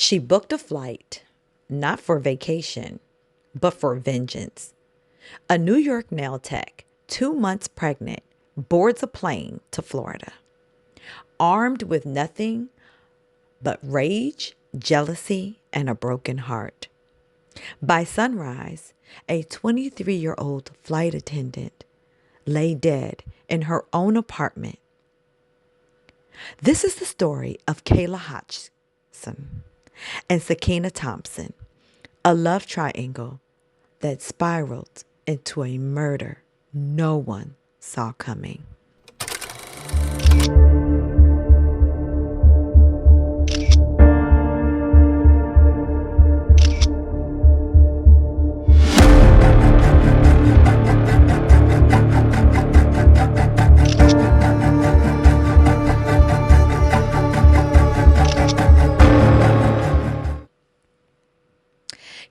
She booked a flight, not for vacation, but for vengeance. A New York nail tech, 2 months pregnant, boards a plane to Florida, armed with nothing but rage, jealousy, and a broken heart. By sunrise, a 23-year-old flight attendant lay dead in her own apartment. This is the story of Kayla Hodgson and Sakiyna Thompson, a love triangle that spiraled into a murder no one saw coming.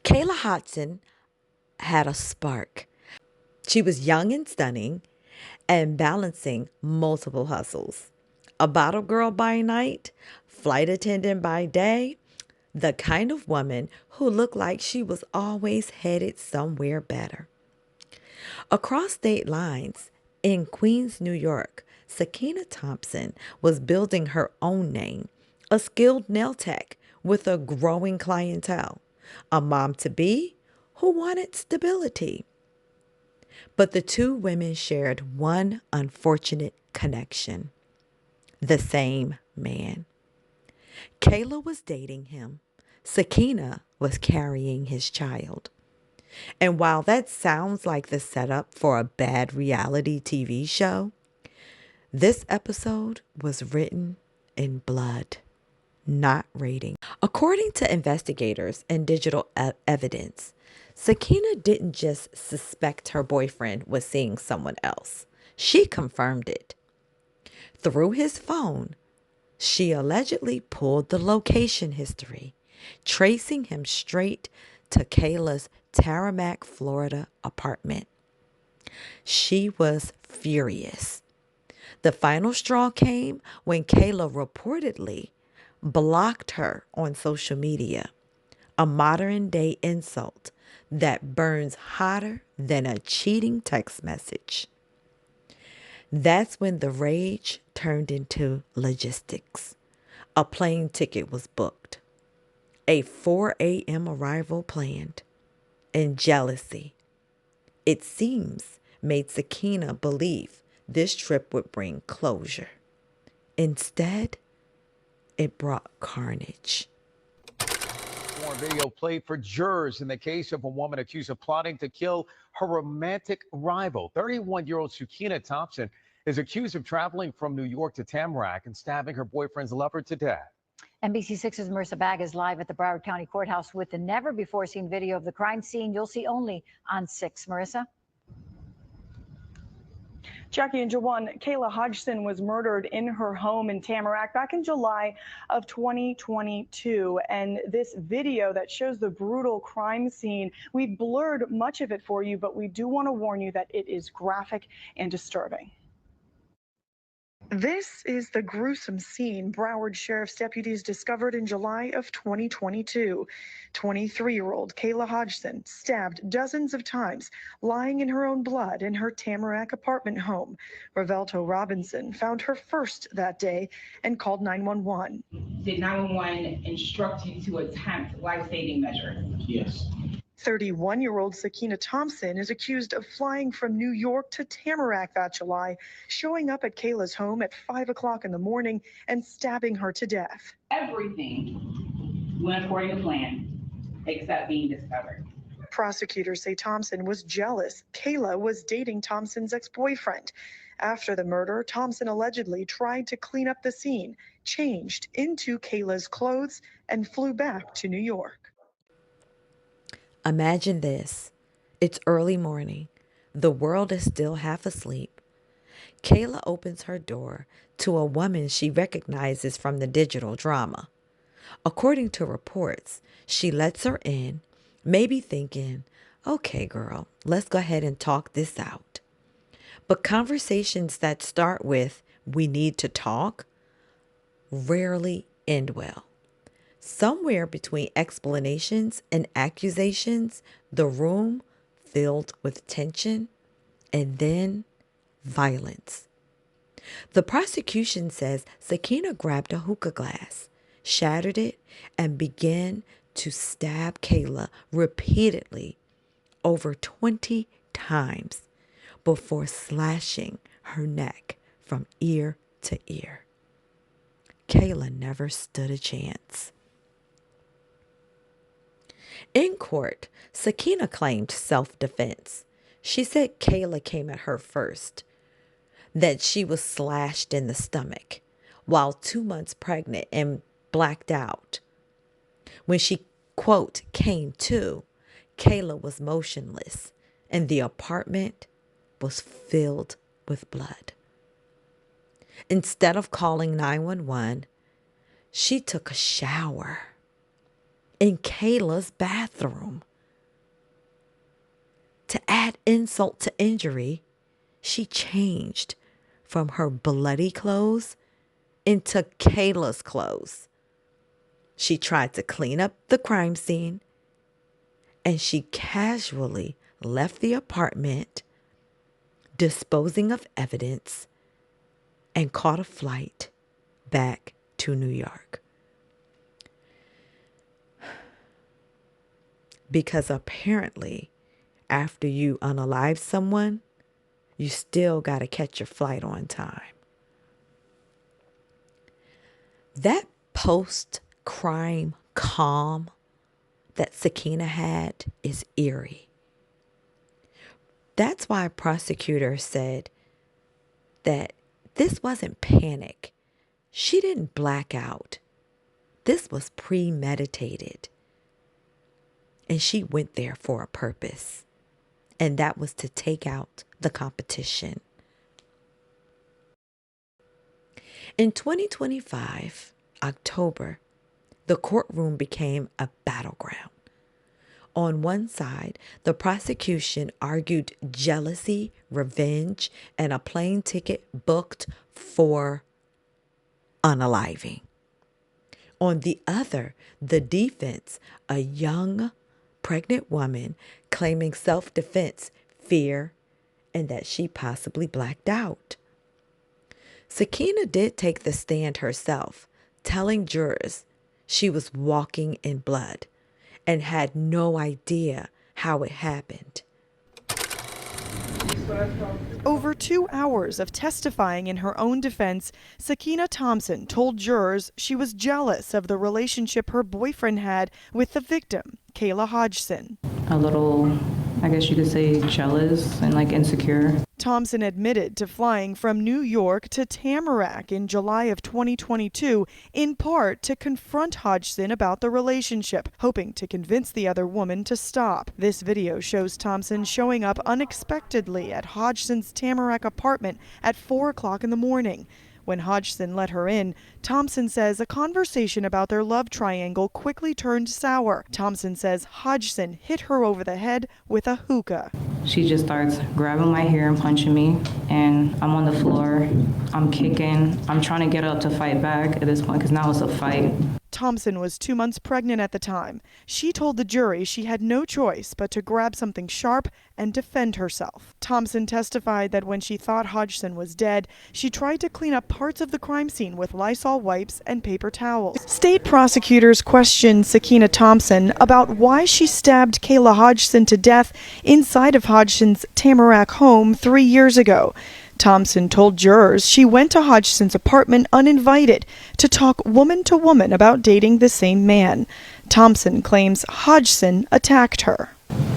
Kayla Hodgson had a spark. She was young and stunning and balancing multiple hustles. A bottle girl by night, flight attendant by day, the kind of woman who looked like she was always headed somewhere better. Across state lines, in Queens, New York, Sakiyna Thompson was building her own name, a skilled nail tech with a growing clientele, a mom-to-be who wanted stability. But the two women shared one unfortunate connection: the same man. Kayla was dating him. Sakiyna was carrying his child. And while that sounds like the setup for a bad reality TV show, this episode was written in blood, not rating. According to investigators and digital evidence, Sakiyna didn't just suspect her boyfriend was seeing someone else. She confirmed it. Through his phone, she allegedly pulled the location history, tracing him straight to Kayla's Tarmac, Florida apartment. She was furious. The final straw came when Kayla reportedly blocked her on social media, a modern-day insult that burns hotter than a cheating text message. That's when the rage turned into logistics. A plane ticket was booked, a 4 a.m. arrival planned, and jealousy, it seems, made Sakiyna believe this trip would bring closure. Instead, it brought carnage. More video played for jurors in the case of a woman accused of plotting to kill her romantic rival. 31-year-old Sakiyna Thompson is accused of traveling from New York to Tamarack and stabbing her boyfriend's lover to death. NBC6's Marissa Bag is live at the Broward County Courthouse with the never-before-seen video of the crime scene you'll see only on 6. Marissa? Jackie and Jawan, Kayla Hodgson was murdered in her home in Tamarack back in July of 2022. And this video that shows the brutal crime scene, we blurred much of it for you, but we do want to warn you that it is graphic and disturbing. This is the gruesome scene Broward Sheriff's deputies discovered in July of 2022. 23-year-old Kayla Hodgson stabbed dozens of times, lying in her own blood in her Tamarack apartment home. Revelto Robinson found her first that day and called 911. Did 911 instruct you to attempt life-saving measures? Yes. 31-year-old Sakiyna Thompson is accused of flying from New York to Tamarack that July, showing up at Kayla's home at 5 o'clock in the morning and stabbing her to death. Everything went according to plan, except being discovered. Prosecutors say Thompson was jealous. Kayla was dating Thompson's ex-boyfriend. After the murder, Thompson allegedly tried to clean up the scene, changed into Kayla's clothes, and flew back to New York. Imagine this. It's early morning. The world is still half asleep. Kayla opens her door to a woman she recognizes from the digital drama. According to reports, she lets her in, maybe thinking, okay, girl, let's go ahead and talk this out. But conversations that start with, we need to talk, rarely end well. Somewhere between explanations and accusations, the room filled with tension and then violence. The prosecution says Sakiyna grabbed a hookah glass, shattered it, and began to stab Kayla repeatedly over 20 times before slashing her neck from ear to ear. Kayla never stood a chance. In court, Sakiyna claimed self-defense. She said Kayla came at her first, that she was slashed in the stomach while 2 months pregnant and blacked out. When she, quote, came to, Kayla was motionless and the apartment was filled with blood. Instead of calling 911, she took a shower in Kayla's bathroom. To add insult to injury, she changed from her bloody clothes into Kayla's clothes. She tried to clean up the crime scene, and she casually left the apartment, disposing of evidence, and caught a flight back to New York. Because apparently, after you unalive someone, you still got to catch your flight on time. That post-crime calm that Sakiyna had is eerie. That's why prosecutors said that this wasn't panic. She didn't black out. This was premeditated. And she went there for a purpose. And that was to take out the competition. In 2025, October, the courtroom became a battleground. On one side, the prosecution argued jealousy, revenge, and a plane ticket booked for unaliving. On the other, the defense, a young pregnant woman claiming self-defense, fear, and that she possibly blacked out. Sakiyna did take the stand herself, telling jurors she was walking in blood and had no idea how it happened. Over 2 hours of testifying in her own defense, Sakiyna Thompson told jurors she was jealous of the relationship her boyfriend had with the victim, Kayla Hodgson. A little, I guess you could say, jealous and insecure. Thompson admitted to flying from New York to Tamarack in July of 2022, in part to confront Hodgson about the relationship, hoping to convince the other woman to stop. This video shows Thompson showing up unexpectedly at Hodgson's Tamarack apartment at 4 o'clock in the morning. When Hodgson let her in, Thompson says a conversation about their love triangle quickly turned sour. Thompson says Hodgson hit her over the head with a hookah. She just starts grabbing my hair and punching me, and I'm on the floor. I'm kicking. I'm trying to get up to fight back at this point because now it's a fight. Thompson was 2 months pregnant at the time. She told the jury she had no choice but to grab something sharp and defend herself. Thompson testified that when she thought Hodgson was dead, she tried to clean up parts of the crime scene with Lysol wipes and paper towels. State prosecutors questioned Sakiyna Thompson about why she stabbed Kayla Hodgson to death inside of Hodgson's Tamarack home 3 years ago. Thompson told jurors she went to Hodgson's apartment uninvited to talk woman to woman about dating the same man. Thompson claims Hodgson attacked her.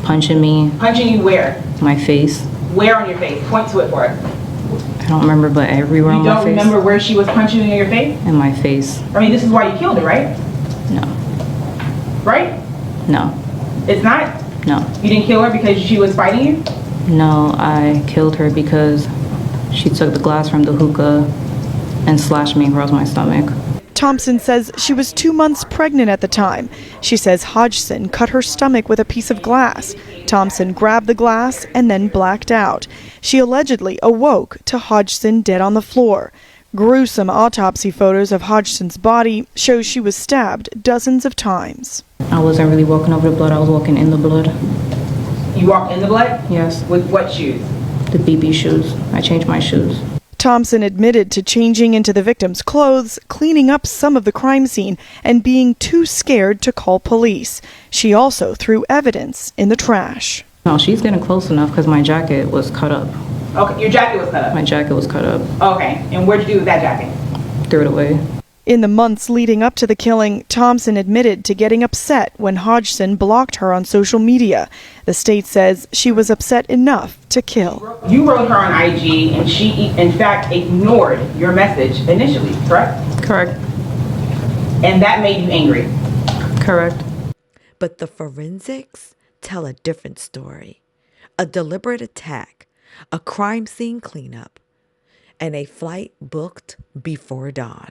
Punching me. Punching you where? My face. Where on your face? Point to it for us. I don't remember, but everywhere on my face. You don't remember where she was punching you in your face? In my face. I mean, this is why you killed her, right? No. Right? No. It's not? No. You didn't kill her because she was fighting you? No, I killed her because she took the glass from the hookah and slashed me across my stomach. Thompson says she was 2 months pregnant at the time. She says Hodgson cut her stomach with a piece of glass. Thompson grabbed the glass and then blacked out. She allegedly awoke to Hodgson dead on the floor. Gruesome autopsy photos of Hodgson's body show she was stabbed dozens of times. I wasn't really walking over the blood, I was walking in the blood. You walked in the blood? Yes. With what shoes? The BB shoes. I changed my shoes. Thompson admitted to changing into the victim's clothes, cleaning up some of the crime scene, and being too scared to call police. She also threw evidence in the trash. No, she's getting close enough because my jacket was cut up. Okay, your jacket was cut up? My jacket was cut up. Okay, and what'd you do with that jacket? Threw it away. In the months leading up to the killing, Thompson admitted to getting upset when Hodgson blocked her on social media. The state says she was upset enough to kill. You wrote her on IG and she, in fact, ignored your message initially, correct? Correct. And that made you angry? Correct. But the forensics tell a different story. A deliberate attack, a crime scene cleanup, and a flight booked before dawn.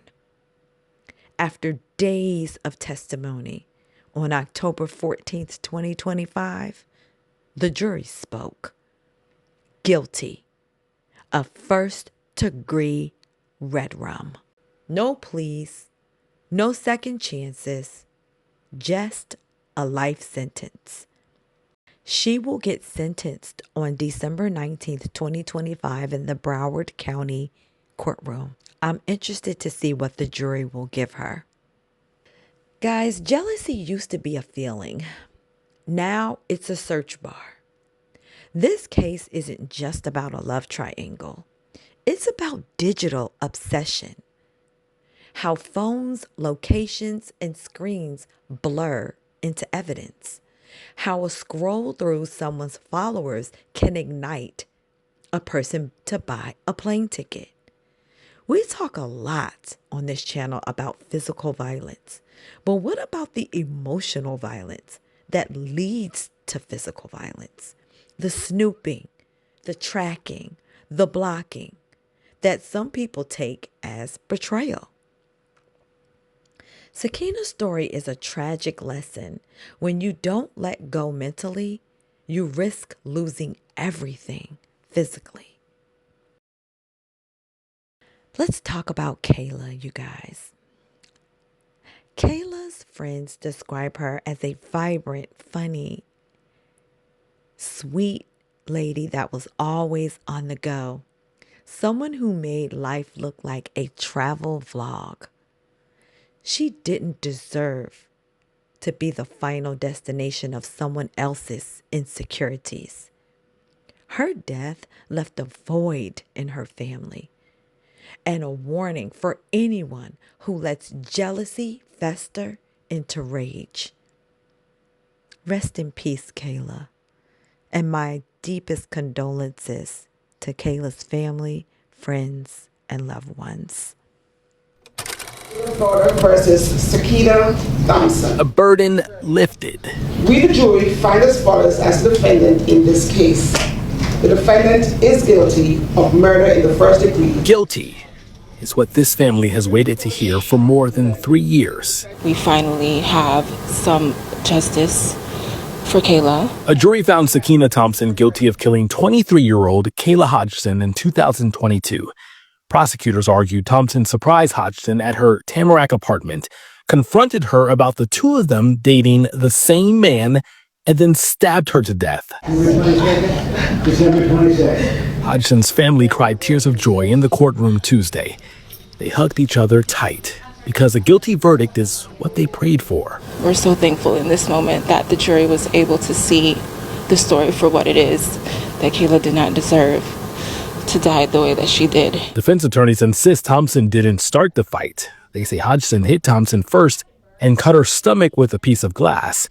After days of testimony, on October 14th, 2025, the jury spoke. Guilty of first-degree red rum. No pleas, no second chances, just a life sentence. She will get sentenced on December 19th, 2025 in the Broward County courtroom. I'm interested to see what the jury will give her. Guys, jealousy used to be a feeling. Now it's a search bar. This case isn't just about a love triangle. It's about digital obsession. How phones, locations, and screens blur into evidence. How a scroll through someone's followers can ignite a person to buy a plane ticket. We talk a lot on this channel about physical violence, but what about the emotional violence that leads to physical violence? The snooping, the tracking, the blocking that some people take as betrayal. Sakiyna's story is a tragic lesson. When you don't let go mentally, you risk losing everything physically. Let's talk about Kayla, you guys. Kayla's friends describe her as a vibrant, funny, sweet lady that was always on the go. Someone who made life look like a travel vlog. She didn't deserve to be the final destination of someone else's insecurities. Her death left a void in her family and a warning for anyone who lets jealousy fester into rage. Rest in peace, Kayla, and my deepest condolences to Kayla's family, friends, and loved ones. Versus Sakiyna Thompson. A burden lifted. We, the jury, find as follows as the defendant in this case. The defendant is guilty of murder in the first degree. Guilty is what this family has waited to hear for more than 3 years. We finally have some justice for Kayla. A jury found Sakiyna Thompson guilty of killing 23-year-old Kayla Hodgson in 2022. Prosecutors argued Thompson surprised Hodgson at her Tamarack apartment, confronted her about the two of them dating the same man, and then stabbed her to death. December 22nd. Hodgson's family cried tears of joy in the courtroom Tuesday. They hugged each other tight because a guilty verdict is what they prayed for. We're so thankful in this moment that the jury was able to see the story for what it is, that Kayla did not deserve to die the way that she did. Defense attorneys insist Thompson didn't start the fight. They say Hodgson hit Thompson first and cut her stomach with a piece of glass.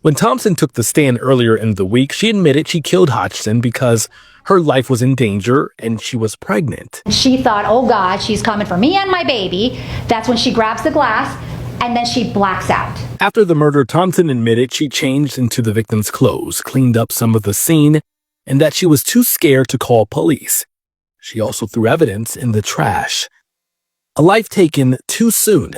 When Thompson took the stand earlier in the week, she admitted she killed Hodgson because her life was in danger and she was pregnant. She thought, oh God, she's coming for me and my baby. That's when she grabs the glass and then she blacks out. After the murder, Thompson admitted she changed into the victim's clothes, cleaned up some of the scene, and that she was too scared to call police. She also threw evidence in the trash. A life taken too soon.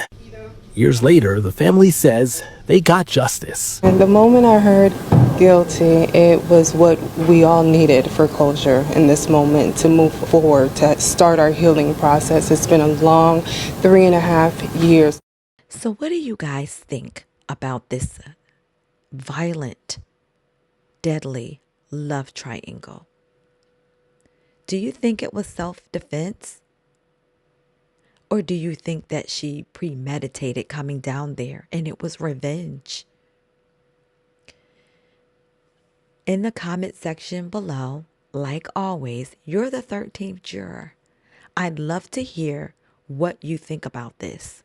Years later, the family says they got justice. And the moment I heard guilty, it was what we all needed for closure in this moment to move forward, to start our healing process. It's been a long 3.5 years. So what do you guys think about this violent, deadly love triangle? Do you think it was self-defense? Or do you think that she premeditated coming down there and it was revenge? In the comment section below, like always, you're the 13th juror. I'd love to hear what you think about this.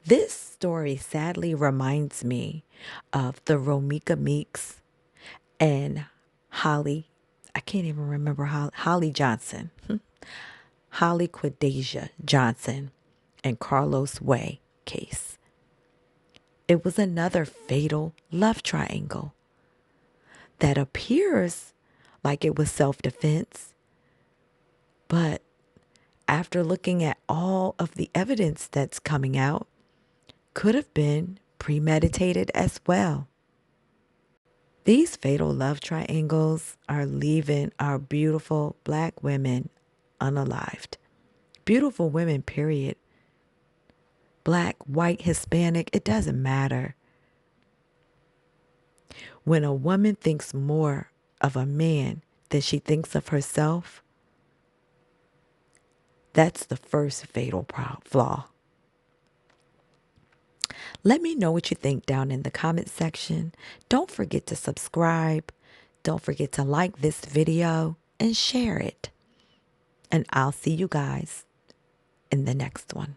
This story sadly reminds me of the Romika Meeks and Holly, I can't even remember Holly Johnson. Holly Quadesia Johnson and Carlos Way case. It was another fatal love triangle that appears like it was self-defense, but after looking at all of the evidence that's coming out, could have been premeditated as well. These fatal love triangles are leaving our beautiful Black women unalived. Beautiful women, period. Black, white, Hispanic, it doesn't matter. When a woman thinks more of a man than she thinks of herself, that's the first fatal flaw. Let me know what you think down in the comment section. Don't forget to subscribe. Don't forget to like this video and share it. And I'll see you guys in the next one.